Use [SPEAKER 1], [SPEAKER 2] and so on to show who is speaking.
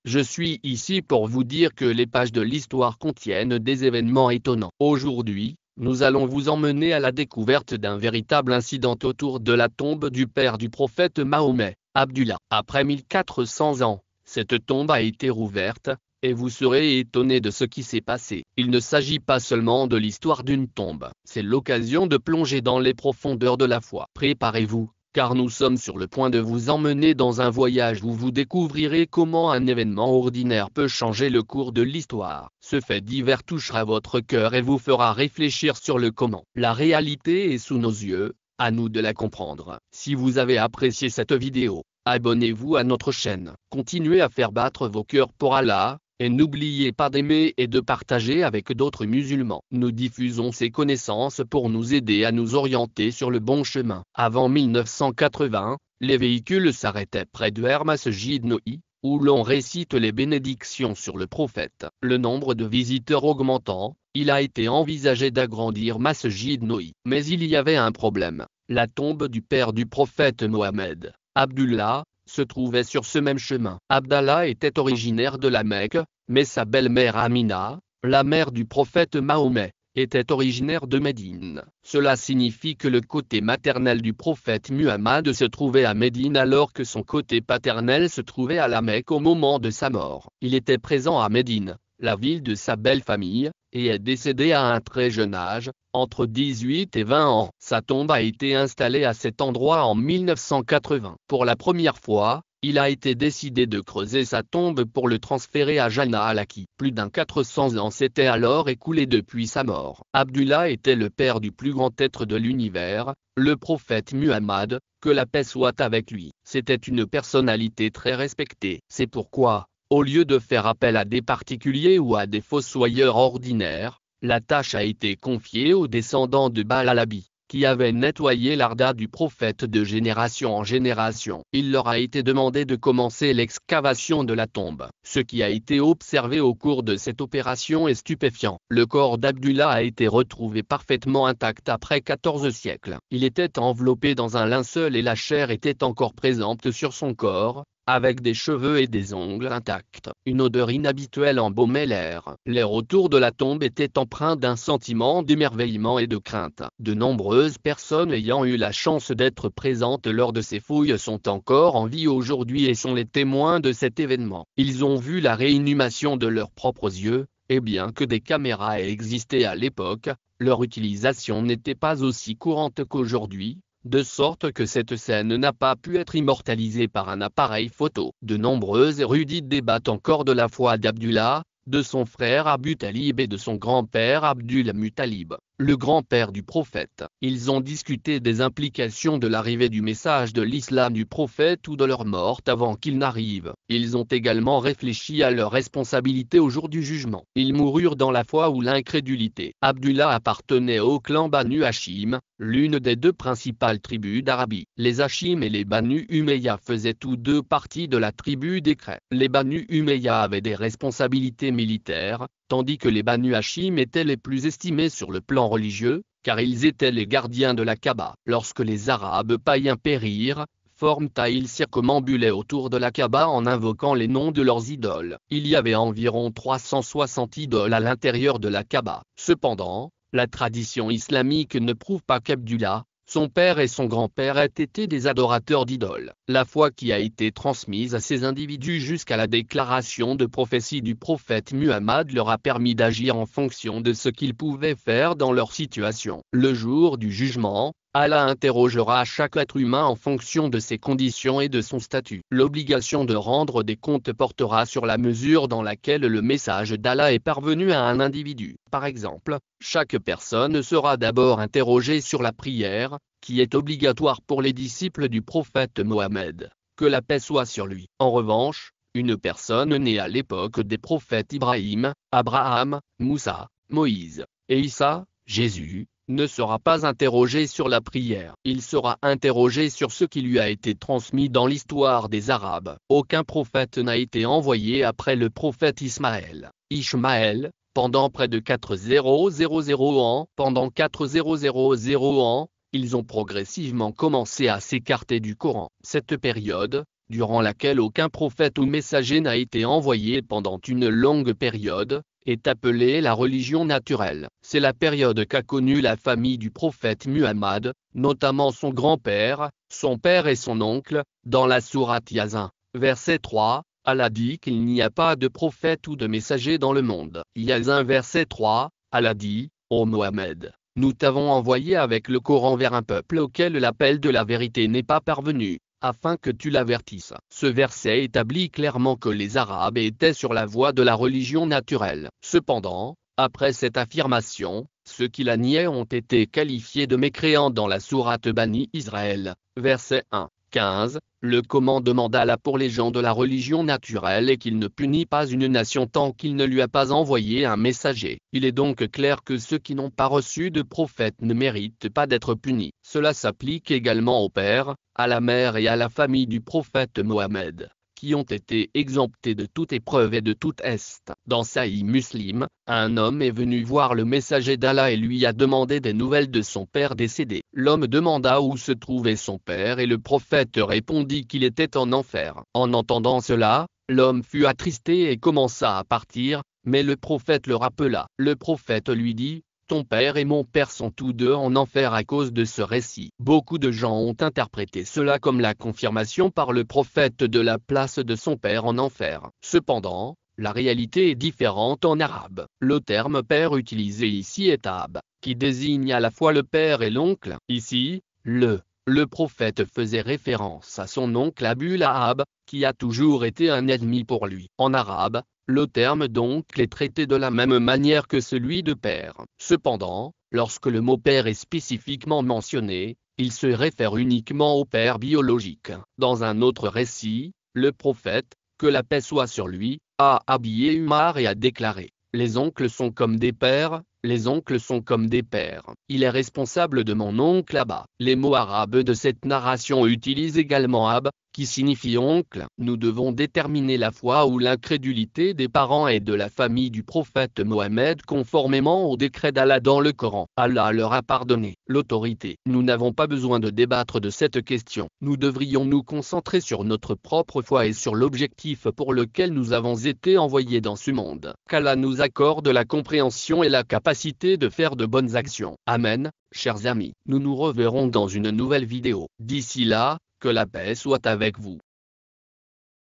[SPEAKER 1] Je suis ici pour vous dire que les pages de l'histoire contiennent des événements étonnants. Aujourd'hui, nous allons vous emmener à la découverte d'un véritable incident autour de la tombe du père du prophète Mahomet, Abdullah. Après 1400 ans, cette tombe a été rouverte, et vous serez étonné de ce qui s'est passé. Il ne s'agit pas seulement de l'histoire d'une tombe, c'est l'occasion de plonger dans les profondeurs de la foi. Préparez-vous, car nous sommes sur le point de vous emmener dans un voyage où vous découvrirez comment un événement ordinaire peut changer le cours de l'histoire. Ce fait divers touchera votre cœur et vous fera réfléchir sur le comment. La réalité est sous nos yeux, à nous de la comprendre. Si vous avez apprécié cette vidéo, abonnez-vous à notre chaîne. Continuez à faire battre vos cœurs pour Allah, et n'oubliez pas d'aimer et de partager avec d'autres musulmans. Nous diffusons ces connaissances pour nous aider à nous orienter sur le bon chemin. Avant 1980, les véhicules s'arrêtaient près de Masjid Nabawi, où l'on récite les bénédictions sur le prophète. Le nombre de visiteurs augmentant, il a été envisagé d'agrandir Masjid Nabawi. Mais il y avait un problème. La tombe du père du prophète Mohammed, Abdullah, se trouvait sur ce même chemin. Abdallah était originaire de la Mecque, mais sa belle-mère Amina, la mère du prophète Mahomet, était originaire de Médine. Cela signifie que le côté maternel du prophète Muhammad se trouvait à Médine alors que son côté paternel se trouvait à la Mecque au moment de sa mort. Il était présent à Médine, la ville de sa belle famille, et est décédé à un très jeune âge, entre 18 et 20 ans. Sa tombe a été installée à cet endroit en 1980. Pour la première fois, il a été décidé de creuser sa tombe pour le transférer à Jannah al-Aki. Plus d'un 400 ans s'étaient alors écoulés depuis sa mort. Abdullah était le père du plus grand être de l'univers, le prophète Muhammad, que la paix soit avec lui. C'était une personnalité très respectée. C'est pourquoi, au lieu de faire appel à des particuliers ou à des fossoyeurs ordinaires, la tâche a été confiée aux descendants de Ba'al-Alabi, qui avaient nettoyé l'arda du prophète de génération en génération. Il leur a été demandé de commencer l'excavation de la tombe. Ce qui a été observé au cours de cette opération est stupéfiant. Le corps d'Abdullah a été retrouvé parfaitement intact après 14 siècles. Il était enveloppé dans un linceul et la chair était encore présente sur son corps, avec des cheveux et des ongles intacts. Une odeur inhabituelle embaumait l'air. L'air autour de la tombe était empreint d'un sentiment d'émerveillement et de crainte. De nombreuses personnes ayant eu la chance d'être présentes lors de ces fouilles sont encore en vie aujourd'hui et sont les témoins de cet événement. Ils ont vu la réinhumation de leurs propres yeux, et bien que des caméras aient existé à l'époque, leur utilisation n'était pas aussi courante qu'aujourd'hui, de sorte que cette scène n'a pas pu être immortalisée par un appareil photo. De nombreux érudits débattent encore de la foi d'Abdullah, de son frère Abu Talib et de son grand-père Abdul Muttalib, le grand-père du prophète. Ils ont discuté des implications de l'arrivée du message de l'islam du prophète ou de leur mort avant qu'il n'arrive. Ils ont également réfléchi à leur responsabilité au jour du jugement. Ils moururent dans la foi ou l'incrédulité. Abdullah appartenait au clan Banu Hachim, l'une des deux principales tribus d'Arabie. Les Hachim et les Banu Umayya faisaient tous deux partie de la tribu des Crêts. Les Banu Umayya avaient des responsabilités militaires, tandis que les Banu Hachim étaient les plus estimés sur le plan religieux, car ils étaient les gardiens de la Kaaba. Lorsque les Arabes païens périrent, ils circumambulaient autour de la Kaaba en invoquant les noms de leurs idoles. Il y avait environ 360 idoles à l'intérieur de la Kaaba. Cependant, la tradition islamique ne prouve pas qu'Abdullah, son père et son grand-père aient été des adorateurs d'idoles. La foi qui a été transmise à ces individus jusqu'à la déclaration de prophétie du prophète Muhammad leur a permis d'agir en fonction de ce qu'ils pouvaient faire dans leur situation. Le jour du jugement, Allah interrogera chaque être humain en fonction de ses conditions et de son statut. L'obligation de rendre des comptes portera sur la mesure dans laquelle le message d'Allah est parvenu à un individu. Par exemple, chaque personne sera d'abord interrogée sur la prière, qui est obligatoire pour les disciples du prophète Mohammed, que la paix soit sur lui. En revanche, une personne née à l'époque des prophètes Ibrahim, Abraham, Moussa, Moïse, et Issa, Jésus, ne sera pas interrogé sur la prière. Il sera interrogé sur ce qui lui a été transmis dans l'histoire des Arabes. Aucun prophète n'a été envoyé après le prophète Ishmaël, pendant près de 4000 ans. Pendant 4000 ans, ils ont progressivement commencé à s'écarter du Coran. Cette période, durant laquelle aucun prophète ou messager n'a été envoyé pendant une longue période, est appelée la religion naturelle. C'est la période qu'a connue la famille du prophète Muhammad, notamment son grand-père, son père et son oncle. Dans la sourate Yasin, verset 3, Allah dit qu'il n'y a pas de prophète ou de messager dans le monde. Yasin verset 3, Allah dit, ô Mohammed, nous t'avons envoyé avec le Coran vers un peuple auquel l'appel de la vérité n'est pas parvenu, afin que tu l'avertisses. Ce verset établit clairement que les Arabes étaient sur la voie de la religion naturelle. Cependant, après cette affirmation, ceux qui la niaient ont été qualifiés de mécréants dans la sourate Bani Israël, verset 1. 15. Le commandement d'Allah pour les gens de la religion naturelle est qu'il ne punit pas une nation tant qu'il ne lui a pas envoyé un messager. Il est donc clair que ceux qui n'ont pas reçu de prophète ne méritent pas d'être punis. Cela s'applique également au père, à la mère et à la famille du prophète Mohammed, qui ont été exemptés de toute épreuve et de toute est. Dans Sahih Muslim, un homme est venu voir le messager d'Allah et lui a demandé des nouvelles de son père décédé. L'homme demanda où se trouvait son père et le prophète répondit qu'il était en enfer. En entendant cela, l'homme fut attristé et commença à partir, mais le prophète le rappela. Le prophète lui dit, ton père et mon père sont tous deux en enfer à cause de ce récit. Beaucoup de gens ont interprété cela comme la confirmation par le prophète de la place de son père en enfer. Cependant, la réalité est différente en arabe. Le terme père utilisé ici est ab, qui désigne à la fois le père et l'oncle. Ici, le prophète faisait référence à son oncle Abu Lahab, qui a toujours été un ennemi pour lui. En arabe, le terme d'oncle est traité de la même manière que celui de père. Cependant, lorsque le mot père est spécifiquement mentionné, il se réfère uniquement au père biologique. Dans un autre récit, le prophète, que la paix soit sur lui, a habillé Umar et a déclaré, les oncles sont comme des pères, les oncles sont comme des pères. Il est responsable de mon oncle Abba. Les mots arabes de cette narration utilisent également Ab, qui signifie oncle. Nous devons déterminer la foi ou l'incrédulité des parents et de la famille du prophète Mohammed conformément au décret d'Allah dans le Coran. Allah leur a pardonné l'autorité. Nous n'avons pas besoin de débattre de cette question. Nous devrions nous concentrer sur notre propre foi et sur l'objectif pour lequel nous avons été envoyés dans ce monde. Qu'Allah nous accorde la compréhension et la capacité de faire de bonnes actions. Amen, chers amis. Nous nous reverrons dans une nouvelle vidéo. D'ici là, que la paix soit avec vous.